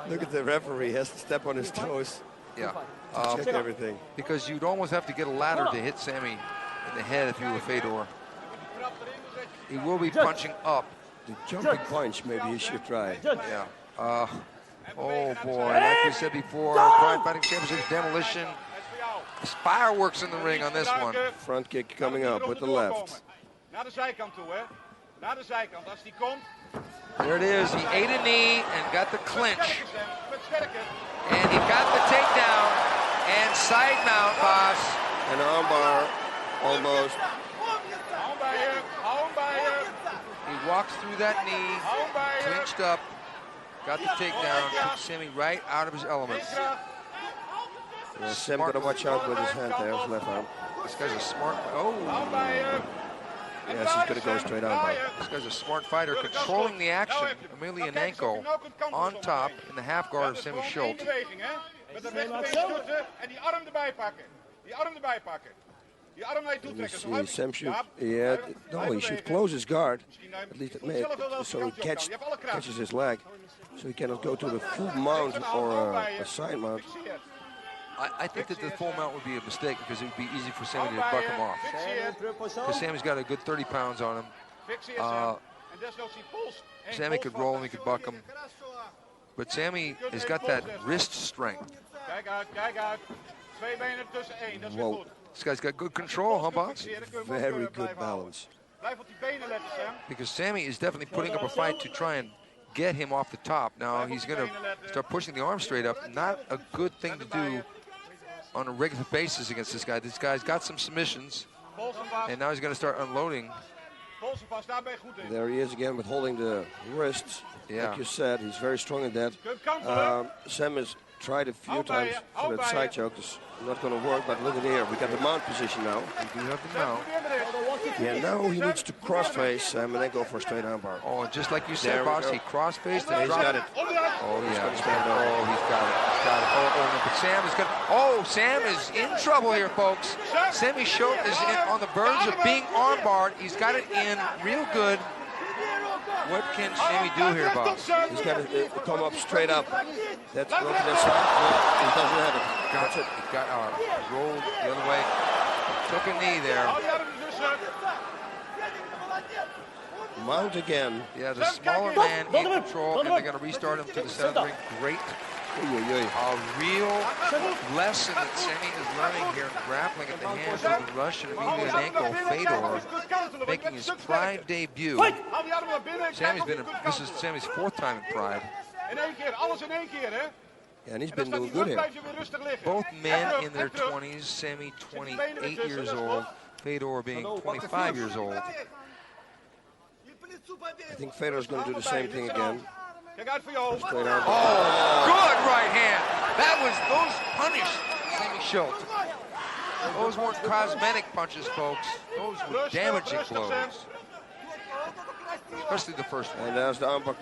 Look at the referee, he has to step on his toes. Yeah. Check everything. Because you'd almost have to get a ladder to hit Sammy in the head if you were Fedor. He will be punching up. The jumping punch, maybe he should try. Yeah. Oh boy, like we said before, Pride Fighting Championship demolition. There's fireworks in the ring on this one. Front kick coming up with the left. There it is. He ate a knee and got the clinch. And he got the takedown and side mount, boss. An armbar, almost. He walks through that knee, clinched up, got the takedown, took Sammy right out of his element. Yeah, Sam got to watch out with his hand there, his left arm. This guy's a smart. Oh. Yes, he's going to go straight on. This guy's a smart fighter, controlling the action. Emelianenko on top in the half guard of Sammy Schultz. See, Sam should, no, he should close his guard, at least so he catches his leg, so he cannot go to the full mount or a side mount. I think that the full mount would be a mistake because it would be easy for Sammy to buck him off. Because Sammy's got a good 30 pounds on him. Sammy could roll him, he could buck him. But Sammy has got that wrist strength. Whoa. This guy's got good control, huh, boss? Very good balance. Because Sammy is definitely putting up a fight to try and get him off the top. Now he's going to start pushing the arm straight up. Not a good thing to do on a regular basis against this guy. This guy's got some submissions, and now he's going to start unloading. There he is again with holding the wrists. Yeah. Like you said, he's very strong in that. Sam has tried a few times for that side choke. It's not going to work, but look at here. We got the mount position now. We do have the mount. Yeah, now he needs to cross-face and then go for a straight armbar. Oh, just like you said, boss, he cross-faced and he's got it. Oh, yeah. Oh, he's got it. He's got it. Oh, but Sam is good. Oh, Sam is in trouble here, folks. Sammy Schultz is on the verge of being armbarred. He's got it in real good. What can Sammy do here, boss? He's got to come up straight up. That's go to the side. No, he doesn't have it. Got it. He got rolled the other way. Took a knee there. Mount again. Yeah, the smaller man in control, and they're going to restart him to the center of the ring. Great. A real lesson that Sammy is learning here in grappling at the hands of the Russian Emelianenko, Fedor, making his Pride debut. This is Sammy's 4th time in Pride. Yeah, and he's been doing good here. Both men in their 20s, Sammy 28 years old, Fedor being 25 years old. I think Fedor's going to do the same thing again. Oh, good right hand. Those punished Sammy Schultz. Those weren't cosmetic punches, folks. Those were damaging blows. Especially the first one. And there's the armbar.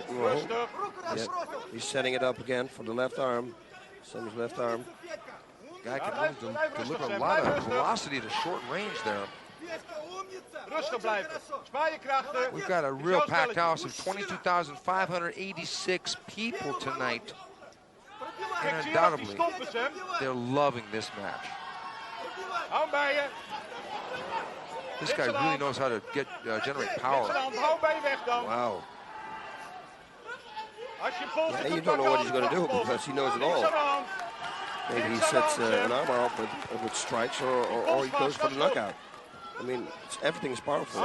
Yeah, he's setting it up again for the left arm. Sammy's left arm. Guy can deliver a lot of velocity at a short range there. We've got a real packed house of 22,586 people tonight. And undoubtedly, they're loving this match. This guy really knows how to generate power. Wow. Yeah, you don't know what he's going to do because he knows it all. Maybe he sets an arm out with strikes or he goes for the knockout. I mean, everything is powerful.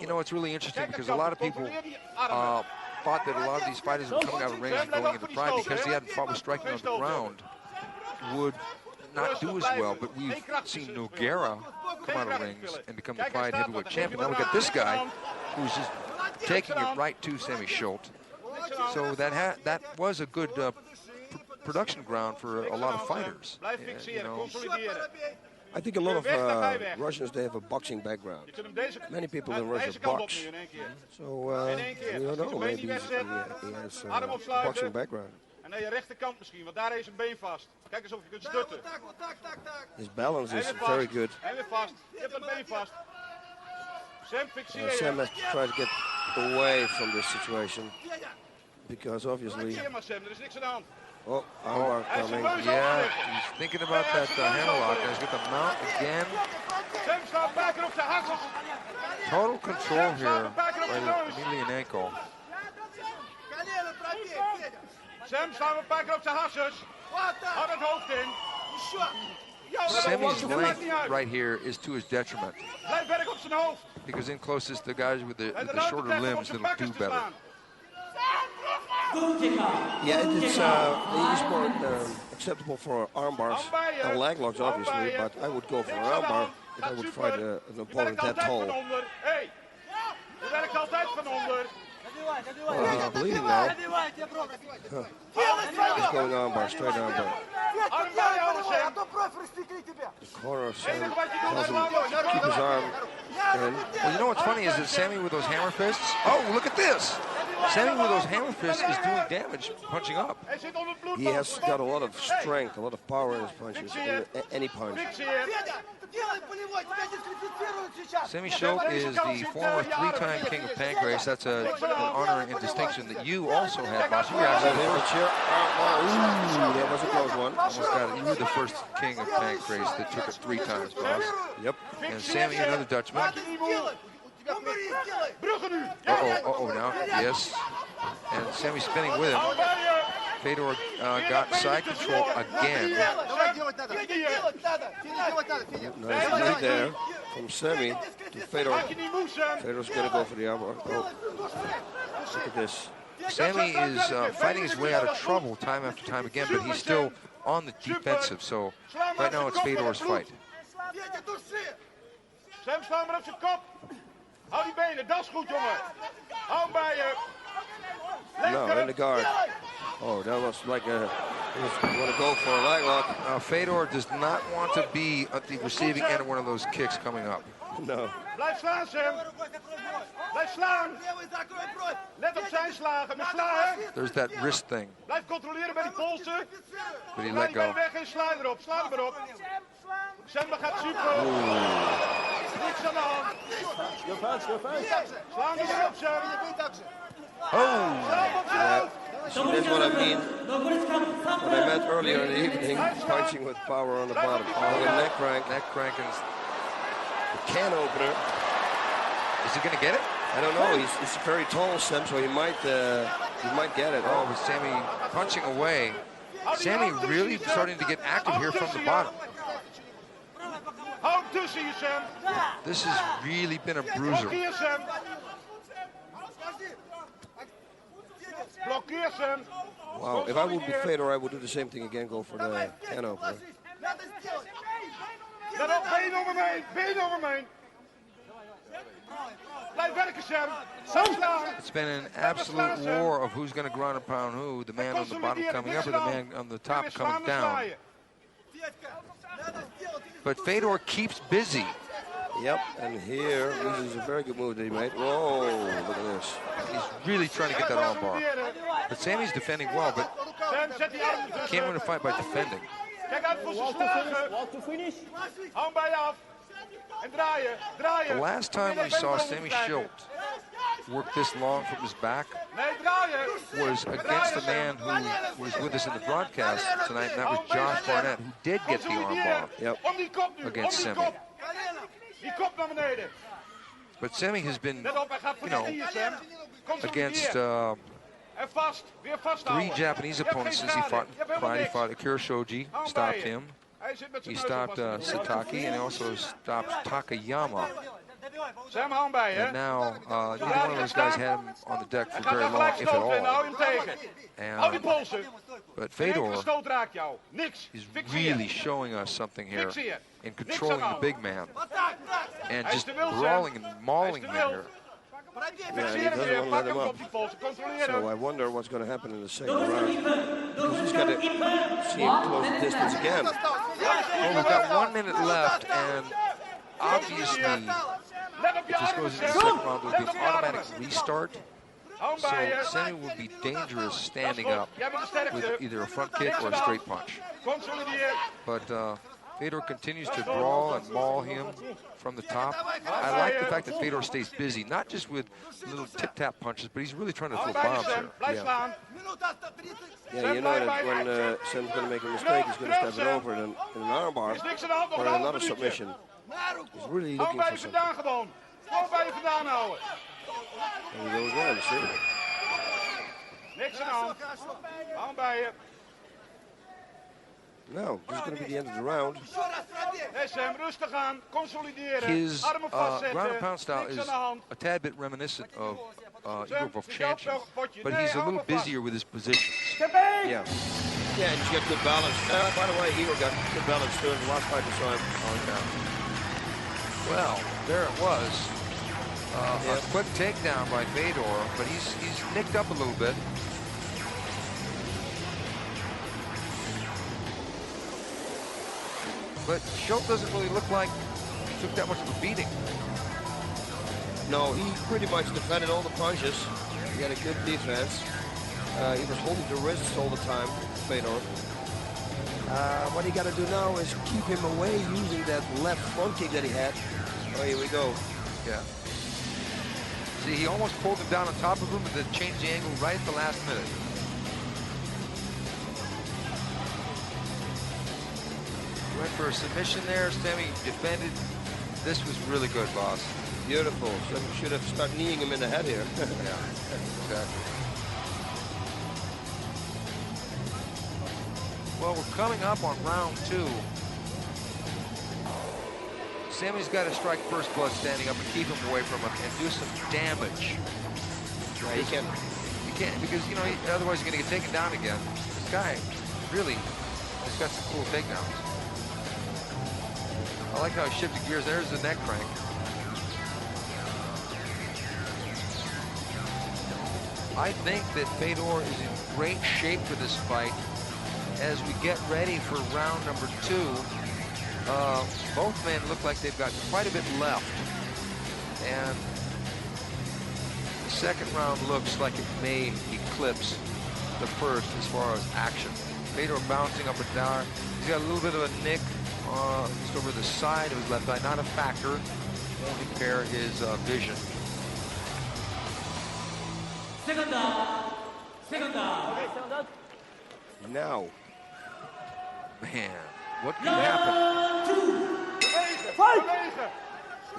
You know, it's really interesting because a lot of people thought that a lot of these fighters were coming out of range and going into Pride because they hadn't fought with striking on the ground would not do as well. But we've seen Nogueira come out of rings and become the Pride heavyweight champion. Now we got this guy who's just taking it right to Sammy Schultz. So that was a good production ground for a lot of fighters. You know. I think a lot of Russians, they have a boxing background. Many people in Russia box. So, we don't know, maybe he has a boxing background. His balance is very good. Sam has to try to get away from this situation because obviously. Oh, armbar coming. Yeah, he's thinking about that hammerlock. He's got the mount again. Total control here by Emelianenko. Sam, slaan we een paar keer op zijn hassers. Houd het hoofd in. Semi's length right here is to his detriment. Blijf werk op zijn hoofd. Because in closest, the guys with the shorter limbs that'll do better. Yeah, it's more acceptable for arm bars and leg locks, obviously, but I would go for an arm bar if I would fight an opponent that tall. Hey, je werkt altijd van onder. Oh, he's bleeding now. He's going arm bar, straight arm bar. The corner of Sam tells him to keep his arm in. Well, you know what's funny is that Sammy with those hammer fists, oh, look at this. Sammy with those hammer fists is doing damage punching up. He has got a lot of strength, a lot of power in his punches, in any punch. Sammy Schultz is the former three-time king of pancrase. That's an honor and distinction that you also had, boss. You were actually that was a close one. Almost got it. You were the first king of pancrase that took it 3 times, boss. Yep. And Sammy, another Dutchman. Uh-oh, now, yes. And Sammy spinning with him. Fedor got side control again. Nice lead there from Sammy to Fedor. Fedor's going to go for the armbar. Oh, look at this. Sammy is fighting his way out of trouble time after time again, but he's still on the defensive. So right now it's Fedor's fight. Sam, sla maar op zijn kop. Hou die benen, dat is goed, jongen. Hou hem bij je. No, in the guard. Oh, that was like a. He was going to go for a leg lock. Fedor does not want to be at the receiving end of one of those kicks coming up. No. Blijf slaan, Sam. Blijf slaan. Let op zijn slagen. Met slaan. There's that wrist thing. Blijf controleren bij die polsen. But he let go. Weg en sla erop. Sla er maar op. Sam gaat super. Niks aan de hand. Slaan er maar op, Sam. Oh! Yeah. See, that's what I mean. What I meant earlier in the evening, punching with power on the bottom. Oh, the neck crank. Neck cranking. The can opener. Is he going to get it? I don't know. He's very tall, Sam, so he might get it. Oh, with Sammy punching away. Sammy really starting to get active here from the bottom. Hou tussen je, Sam. This has really been a bruiser. Blokkeer, Sam. Blokkeer, Sam. Wow, if I would be Fedor, I would do the same thing again, go for the can opener. Let op, been over me heen. Been over me heen. Blijf werken, Sam. Sam slaan. It's been an absolute war of who's going to ground and pound who. The man on the bottom coming up or the man on the top coming down. But Fedor keeps busy. Yep, and here, this is a very good move that he made. Whoa, look at this. He's really trying to get that arm bar. But Sammy's defending well, but can't win a fight by defending. Kijk uit voor zijn slagen. Hou hem bij je af. En draaien, draaien. The last time we saw Sammy Schultz work this long from his back was against the man who was with us in the broadcast tonight, and that was Josh Barnett, who did get the arm bar against Sammy. But Sammy has been, you know, against 3 Japanese opponents since he fought Pride. He fought Akira Shoji, stopped him. He stopped Sataki, and he also stopped Takayama. And now, neither one of those guys had him on the deck for very long, if at all. And, but Fedor is really showing us something here in controlling the big man and just brawling and mauling him here. Yeah, he doesn't want to let him up. So I wonder what's going to happen in the second round. Because he's got to see him close the distance again. Well, we've got 1 minute left, and obviously, if this goes into the second round, there'll be an automatic restart. So Sammy will be dangerous standing up with either a front kick or a straight punch. But Fedor continues to brawl and maul him from the top. I like the fact that Fedor stays busy, not just with little tip-tap punches, but he's really trying to throw bombs here. Yeah, you know that when Sam's going to make a mistake, he's going to step it over in an armbar or in another submission. He's really looking for something. There we go again, see? Niks aan de hand. Hou bij je. No, this is going to be the end of the round. Hey Sam, rustig aan. Consolideren. His Armen vastzetten. ground and pound style Niks is aan de hand. a tad bit reminiscent of Igor Vovchanchyn, but he's a little busier with his positions. Yeah. Yeah, and he's got good balance. By the way, Igor got good balance too in the last fight I saw him. Oh, yeah. Well, there it was. A quick takedown by Fedor, but he's nicked up a little bit. But Schultz doesn't really look like he took that much of a beating. No, he pretty much defended all the punches. He had a good defense. He was holding the wrists all the time, Fedor. What he got to do now is keep him away using that left front kick that he had. Oh, here we go. Yeah. See, he almost pulled him down on top of him, but then changed the angle right at the last minute. Went for a submission there. Sammy defended. This was really good, boss. Beautiful. So we should have started kneeing him in the head here. Yeah, exactly. Well, we're coming up on round 2. Sammy's got to strike first blood standing up and keep him away from him and do some damage. Yeah, he can't. He can't, because, you know, otherwise he's going to get taken down again. This guy really has got some cool takedowns. I like how he shifted gears. There's the neck crank. I think that Fedor is in great shape for this fight as we get ready for round number 2. Both men look like they've got quite a bit left. And the second round looks like it may eclipse the first as far as action. Fedor bouncing up and down. He's got a little bit of a nick just over the side of his left eye. Not a factor. Won't impair his vision. Second down. Second down. Now. Man, what can happen?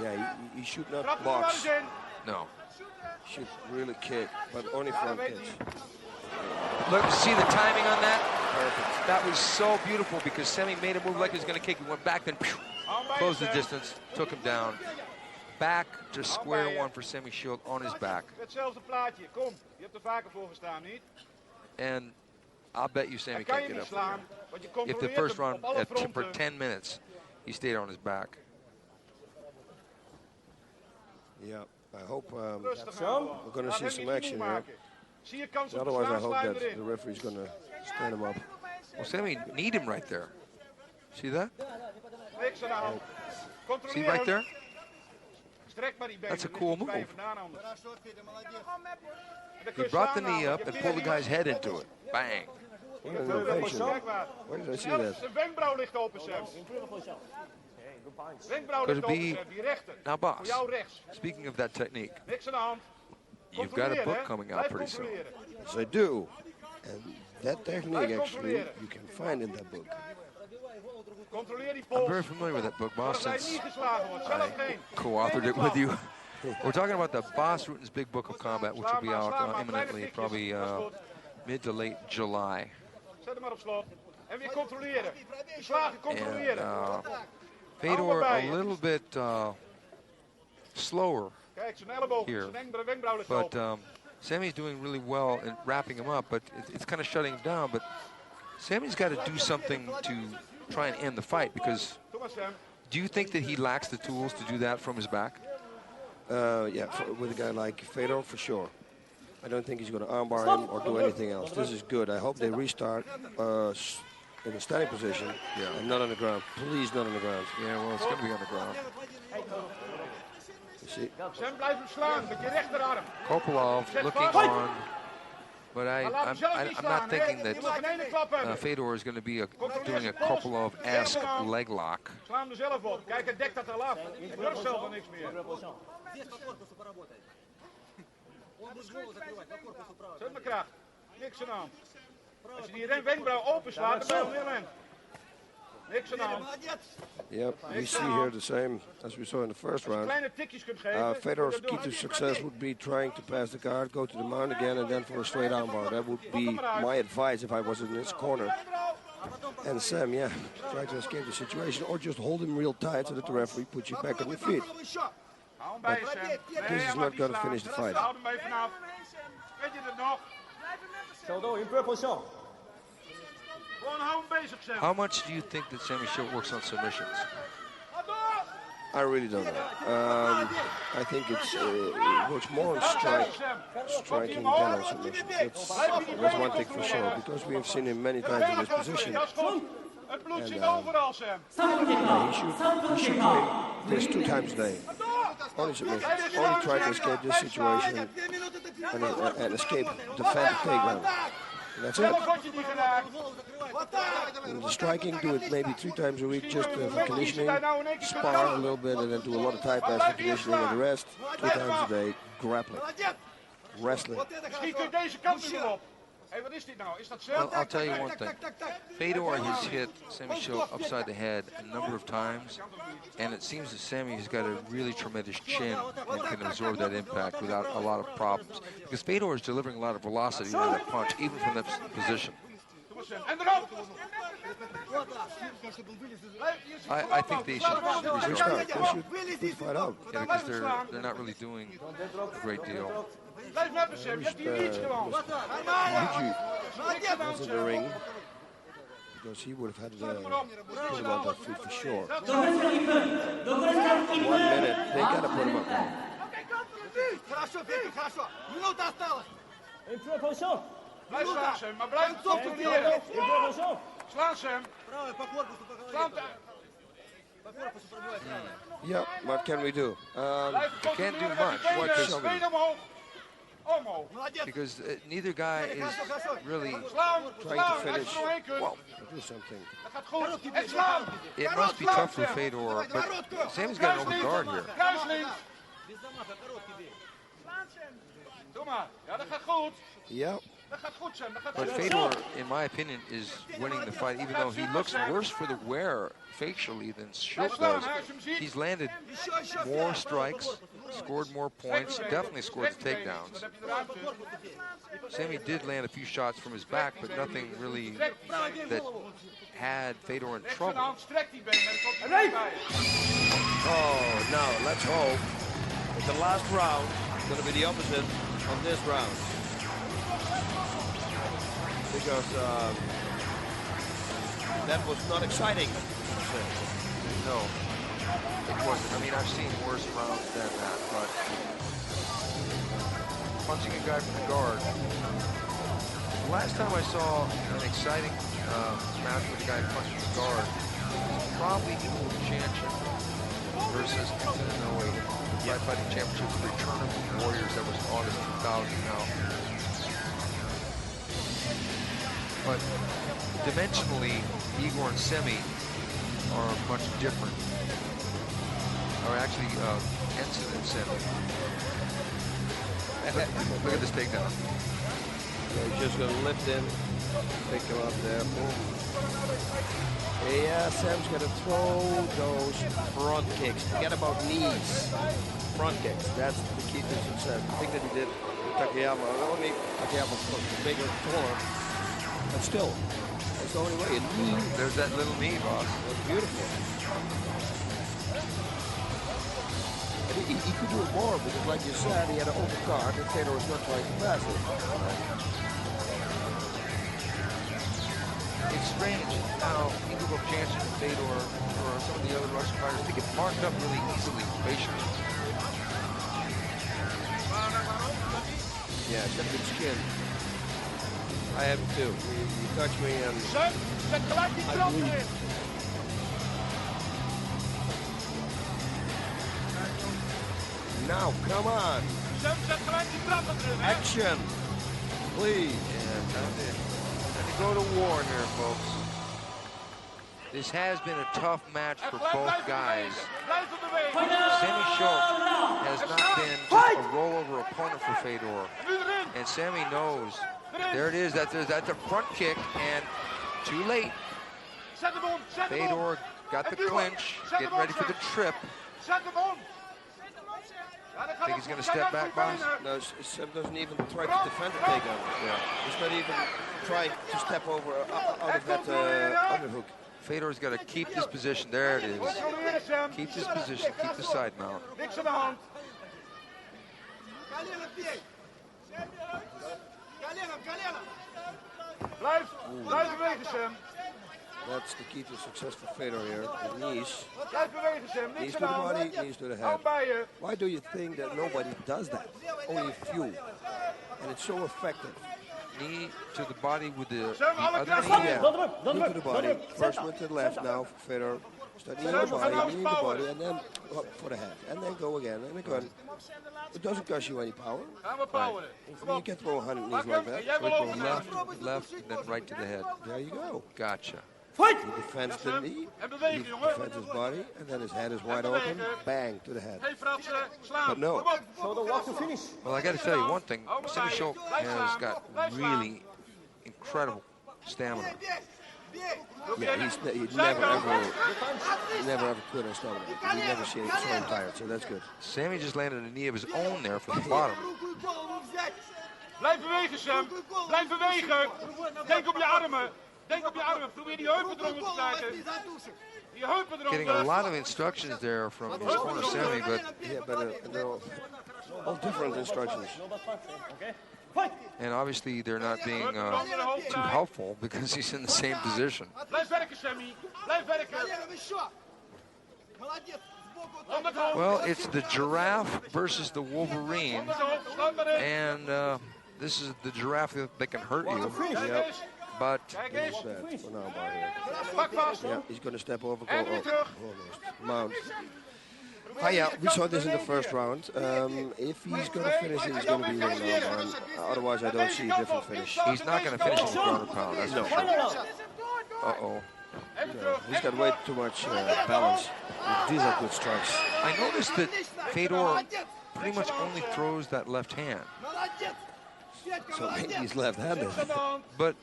Yeah, he should not box. No. He should really kick, but only front kicks. Look, see the timing on that? Perfect. That was so beautiful because Semi made a move like he was going to kick. He went back, then closed the distance, took him down. Back to square one for Semi Shield on his back. Hetzelfde plaatje. Kom, je hebt er vaker voor gestaan, niet? And I'll bet you Semi can't get up from there. If the first round, for 10 minutes, he stayed on his back. Yeah, I hope we're going to see some action here. Otherwise, I hope that the referee's going to stand him up. Well, Sammy need him right there. See that? See right there? That's a cool move. He brought the knee up and pulled the guy's head into it. Bang. What an innovation. Where did I see that? Could it be? Now, boss, speaking of that technique, you've got a book coming out pretty soon. Yes, I do. And that technique, actually, you can find in that book. I'm very familiar with that book, boss, since I co-authored it with you. We're talking about the Boss Ruten's Big Book of Combat, which will be out imminently, probably mid to late July. And Fedor a little bit slower here, but Sammy's doing really well in wrapping him up, but it's kind of shutting him down. But Sammy's got to do something to try and end the fight, because do you think that he lacks the tools to do that from his back? Yeah, with a guy like Fedor, for sure. I don't think he's going to armbar him or do anything else. This is good. I hope they restart in a standing position and not on the ground. Please, not on the ground. Yeah, well, it's going to be on the ground. You see? Kopolov looking on But I'm not thinking that Fedor is going to be doing a couple of ask leg lock. Sla hem er zelf op. Kijk, hij dekt dat al af. Hij durft zelf al niks meer. Zet maar kracht. Niks aan de hand. Als je die wenkbrauw openslaat, dan ben je al heel eind. Niks aan de hand. Yep, we see here the same as we saw in the first round. Fedor's key to success would be trying to pass the guard, go to the mount again, and then for a straight armbar. That would be my advice if I was in his corner. And Sam, yeah, try to escape the situation or just hold him real tight so that the referee puts you back on your feet. But this is not going to finish the fight. How much do you think that Sammy Schilt works on submissions? I really don't know. I think it works more on striking than on submission. That's one thing for sure, because we have seen him many times in this position. And, he should train this 2 times a day. Only submission. Only try to escape this situation and escape defend the takedown. And that's it. And the striking, do it maybe 3 times a week just for conditioning, spar a little bit, and then do a lot of tie pass for conditioning, and the rest 2 times a day, grappling, wrestling. Well, I'll tell you one thing. Fedor has hit Sammy Schilt upside the head a number of times, and it seems that Sammy has got a really tremendous chin and can absorb that impact without a lot of problems. Because Fedor is delivering a lot of velocity on that punch, even from that position. I think they should restart. They should fight out. Yeah, because they're not really doing a great deal. Was in the ring because he would have had to put him on that feet for sure. 1 minute, they gotta put him up now. Yeah, what can we do? We can't do much. What can we do? Because neither guy is really trying to finish. Well, do something. It must be tough for Fedor, but Sammy's got an open guard here. Yep. But Fedor, in my opinion, is winning the fight, even though he looks worse for the wear facially than Schilt does. He's landed more strikes, scored more points, definitely scored the takedowns. Sammy did land a few shots from his back, but nothing really that had Fedor in trouble. Oh, no, let's hope that the last round is going to be the opposite of this round. Because that was not exciting. No, it wasn't. I mean, I've seen worse rounds than that, but punching a guy from the guard. The last time I saw an exciting match with a guy punching the guard was probably Emelianenko versus Emelianenko, the fighting championship return of the Warriors. That was August 2000 now. But dimensionally, Igor and Semi are much different. Or actually, Ensign and Semi. Look at this takedown. So he's just going to lift him, pick him up there. Boom. Yeah, Sam's going to throw those front kicks. Forget about knees. Front kicks. That's the key to success. The thing that he did with Takayama. Only Takayama's bigger, taller. But still, that's the only way. A knee. There's that little knee, boss. That's beautiful. And he could do it more because, like you said, he had an open guard and Fedor was not trying to pass it. It's strange how Igor Jansen and Fedor, or some of the other Russian fighters, they get marked up really easily facially. Yeah, it's got a good skin. I have it too. You touch me and I bleed. Now, come on. Action. please. Yeah, time to go to war here, folks. This has been a tough match for both guys. Sammy Schultz has not been just a rollover opponent for Fedor. And Sammy knows. There it is. That's a front kick, and too late. Fedor got the clinch, getting ready for the trip. Think he's going to step back, boss? No, Sam doesn't even try to defend the takeover. Yeah. He's not even trying to step over out of that underhook. Fedor's got to keep this position. There it is. Keep this position. Keep the side mount. That's the key to success for Fedor here. The knees. Knees to the body, knees to the head. Why do you think that nobody does that? Only a few. And it's so effective. Knee to the body with the other knee. Yeah, knee to the body. First one to the left now for Fedor. Start knee in the body, and then up for the head. And then go again, and again. It doesn't cost you any power. Right. You can throw 100 knees like that. So it goes left, and then right to the head. There you go. Gotcha. He defends the knee, he defends his body, and then his head is wide open, bang, to the head. But no. Well, I got to tell you one thing. Sammy Schultz has got really incredible stamina. Yeah, he never ever quit on stamina. You never see him so tired, so that's good. Sammy just landed a knee of his own there from the bottom. Blijf bewegen, Sam. Blijf bewegen. Denk op je armen. Denk op je armen. Probeer die heupen eronder te krijgen. Die heupen eronder. Getting a lot of instructions there from his corner Sammy, but yeah, but they're all different instructions. And obviously they're not being too helpful because he's in the same position. Blijf werken, Sammy. Blijf werken. Well, it's the giraffe versus the Wolverine, and this is the giraffe that can hurt you. Yep. But yeah, he's going to step over, go up, almost, mount. Oh yeah, we saw this in the first round. If he's going to finish it, he's going to be winning now. Otherwise, I don't see a different finish. He's not going to finish in the ground and pound, that's for sure. Uh-oh. No, he's got way too much balance. These are good strikes. I noticed that Fedor pretty much only throws that left hand. So maybe he's left-handed. But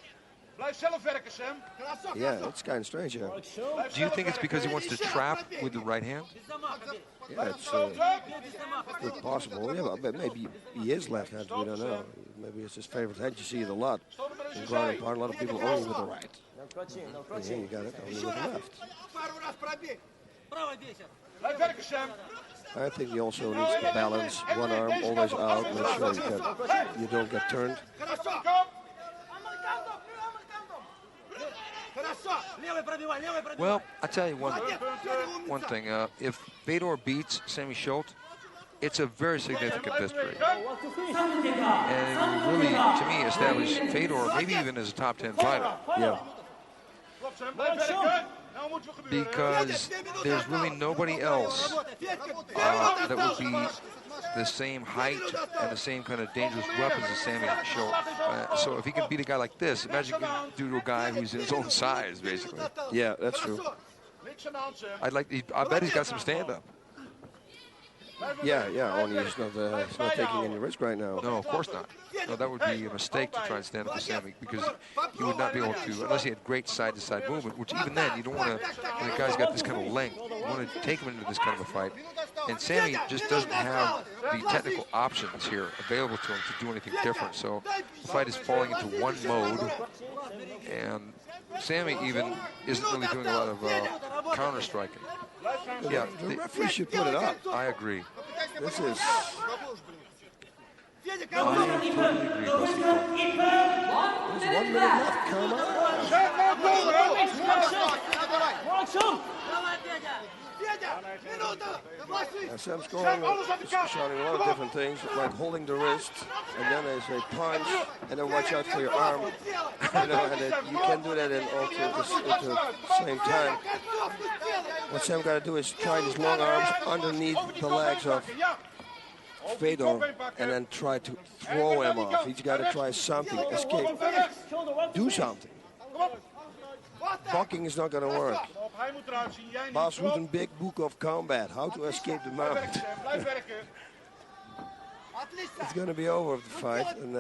yeah, it's kind of strange, yeah. Do you think it's because he wants to trap with the right hand? Yeah, it's possible. Yeah, but maybe he is left-handed, we don't know. Maybe it's his favorite hand. You see it a lot. In ground and pound, a lot of people only with the right. And here you got it, only with the left. I think he also needs to balance one arm always out, make sure you don't get turned. Well, I tell you one thing. If Fedor beats Sammy Schultz, it's a very significant victory. And it will really, to me, establish Fedor maybe even as a top 10 fighter. Yeah. Because there's really nobody else that would be the same height and the same kind of dangerous weapons as Sammy Schultz. So if he can beat a guy like this, imagine what he can do to a guy who's his own size, basically. Yeah, that's true. I bet he's got some stand-up. Yeah, only he's not taking any risk right now. No, of course not. No, that would be a mistake to try and stand up to Sammy because he would not be able to, unless he had great side-to-side movement, which even then, you don't want to, when a guy's got this kind of length, you want to take him into this kind of a fight. And Sammy just doesn't have the technical options here available to him to do anything different. So the fight is falling into one mode, and Sammy even isn't really doing a lot of counter-striking. Yeah, the referee should put it up. I agree. This is... I totally agree, Bussy. There's 1 minute left, come on. Sam's showing a lot of different things, like holding the wrist, and then there's a punch, and then watch out for your arm. You know, and you can do that at the same time. What Sam got to do is try his long arms underneath the legs of Fedor and then try to throw him off. He's got to try something, escape, do something. Blocking is not going to work. Bas with a big book of combat, how to escape the mount. It's going to be over the fight. And,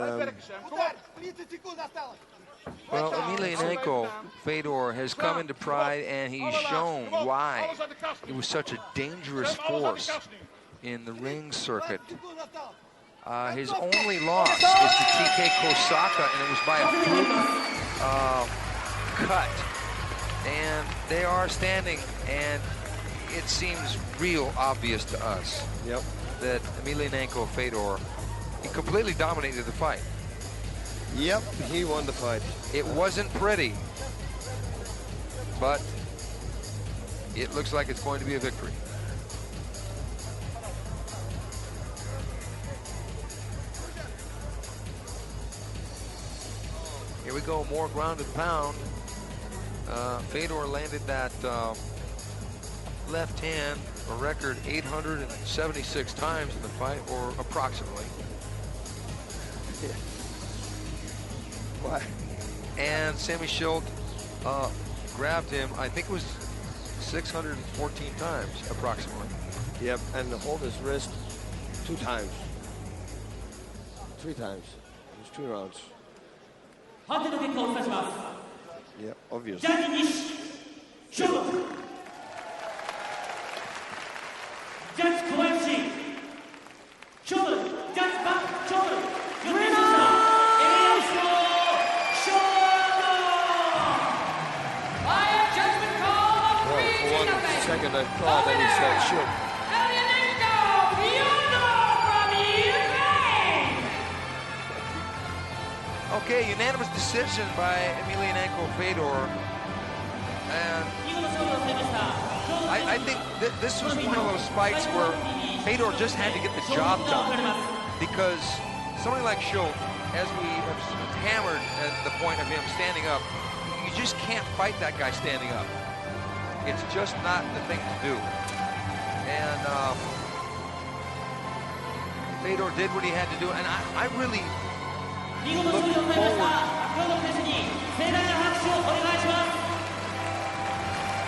well, Emelianenko, Fedor, has come into pride, and he's shown why he was such a dangerous force in the ring circuit. His only loss is to TK Kosaka, and it was by a fluke cut. And they are standing, and it seems real obvious to us that Emelianenko, Fedor, he completely dominated the fight. Yep, he won the fight. It wasn't pretty, but it looks like it's going to be a victory. Here we go, more ground and pound. Fedor landed that left hand a record 876 times in the fight, or approximately. Why? And Sammy Schilt grabbed him, I think it was 614 times, approximately. Yep, and hold his wrist 2 times. 3 times. It was 2 rounds. Yeah, obvious. Second, I thought that he said shoot. Okay, unanimous decision by Emelianenko Fedor. And I think this was one of those fights where Fedor just had to get the job done. Because somebody like Schilt, as we have hammered at the point of him standing up, you just can't fight that guy standing up. It's just not the thing to do. And Fedor did what he had to do, and I really look forward.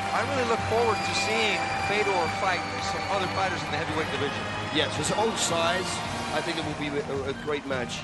I really look forward to seeing Fedor fight some other fighters in the heavyweight division. Yes, his own size, I think it will be a great match.